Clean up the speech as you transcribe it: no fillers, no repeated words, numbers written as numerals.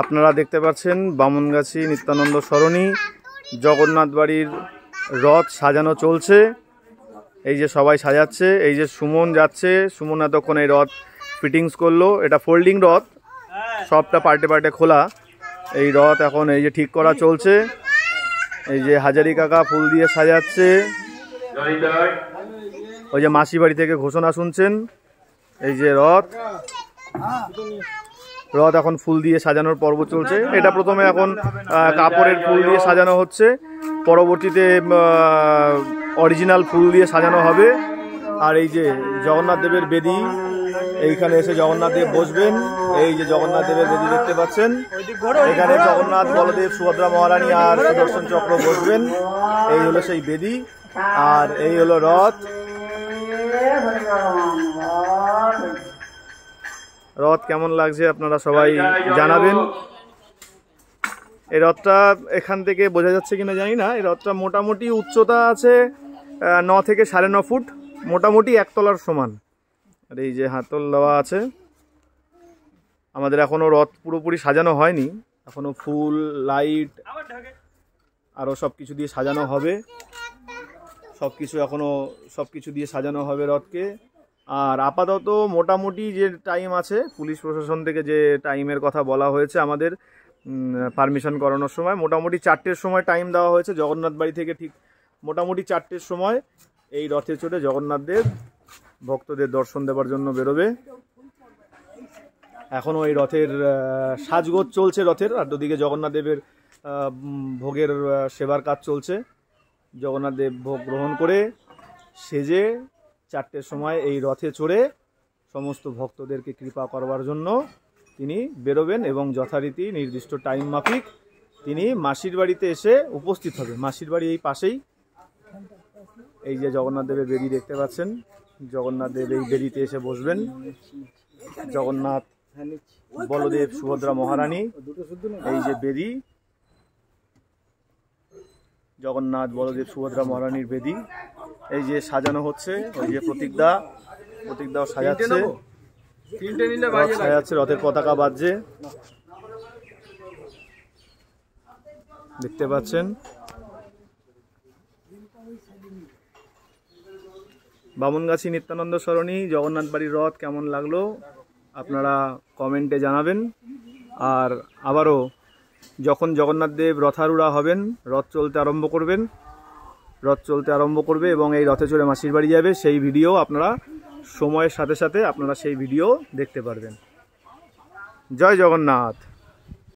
আপনারা দেখতে পাচ্ছেন বামুনগাছি নিত্যানন্দ সরণি জগন্নাথ বাড়ির রথ সাজানো চলছে। এই যে সবাই সাজাচ্ছে, এই যে সুমন যাচ্ছে, সুমন এতক্ষণ এই রথ ফিটিংস করলো। এটা ফোল্ডিং রথ, সবটা পার্টে পার্টে খোলা। এই রথ এখন এই যে ঠিক করা চলছে। এই যে হাজারি কাকা ফুল দিয়ে সাজাচ্ছে। ওই যে মাসি বাড়ি থেকে ঘোষণা শুনছেন। এই যে রথ এখন ফুল দিয়ে সাজানোর পর্ব চলছে। এটা প্রথমে এখন কাপড়ের ফুল দিয়ে সাজানো হচ্ছে, পরবর্তীতে অরিজিনাল ফুল দিয়ে সাজানো হবে। আর এই যে জগন্নাথ দেবের বেদি, এইখানে এসে জগন্নাথ দেব বসবেন। এই যে জগন্নাথ দেবের বেদি দেখতে পাচ্ছেন, এখানে জগন্নাথ, বলদেব, সুভদ্রা মহারানী আর সুদর্শন চক্র বসবেন। এই হলো সেই বেদি, আর এই হলো রথ। রথ কেমন লাগছে আপনারা সবাই জানাবেন। এই রথটা এখান থেকে বোঝা যাচ্ছে কিনা জানি না। এই রথটা মোটামুটি উচ্চতা আছে 9 থেকে 9.5 ফুট, মোটামুটি 1 তলার সমান। আর এই যে হাতল দেওয়া আছে। আমাদের এখনো রথ পুরোপুরি সাজানো হয়নি, এখনো ফুল, লাইট আরও সব কিছু দিয়ে সাজানো হবে। সব কিছু দিয়ে সাজানো হবে রথকে। আর আপাতত মোটামুটি যে টাইম আছে, পুলিশ প্রশাসন থেকে যে টাইমের কথা বলা হয়েছে আমাদের পারমিশন করানোর সময়, মোটামুটি 4টের সময় টাইম দেওয়া হয়েছে জগন্নাথ বাড়ি থেকে। ঠিক মোটামুটি 4টের সময় এই রথে চড়ে জগন্নাথ দেব ভক্তদের দর্শন দেওয়ার জন্য বেরোবে। এখনও এই রথের সাজগোজ চলছে রথের, আর ওদিকে জগন্নাথ দেবের ভোগের সেবার কাজ চলছে। জগন্নাথ দেব ভোগ গ্রহণ করে সেজে 4টের সময় এই রথে চড়ে সমস্ত ভক্তদেরকে কৃপা করবার জন্য তিনি বেরোবেন, এবং যথারীতি নির্দিষ্ট টাইম মাফিক তিনি মাসির বাড়িতে এসে উপস্থিত হবে। মাসির বাড়ি এই পাশেই। এই যে জগন্নাথ দেবের বেদি দেখতে পাচ্ছেন, জগন্নাথ দেব এই বেদিতে এসে বসবেন। জগন্নাথ, বলদেব, সুভদ্রা মহারানী, এই যে বেদি, জগন্নাথ, বলদেব, সুভদ্রা মহারানীর বেদি এই যে সাজানো হচ্ছে। ওই যে প্রতীকদাও সাজাচ্ছে, রথের পতাকা বাজছে দেখতে পাচ্ছেন। বামুনগাছি নিত্যানন্দ সরণি জগন্নাথ বাড়ির রথ কেমন লাগলো আপনারা কমেন্টে জানাবেন। আর আবারও যখন জগন্নাথ দেব রথারূঢ়া হবেন, রথ চলতে আরম্ভ করবে এবং এই রথে চড়ে মাসির বাড়ি যাবে, সেই ভিডিও আপনারা সময়ের সাথে সাথে আপনারা সেই ভিডিও দেখতে পারবেন। জয় জগন্নাথ।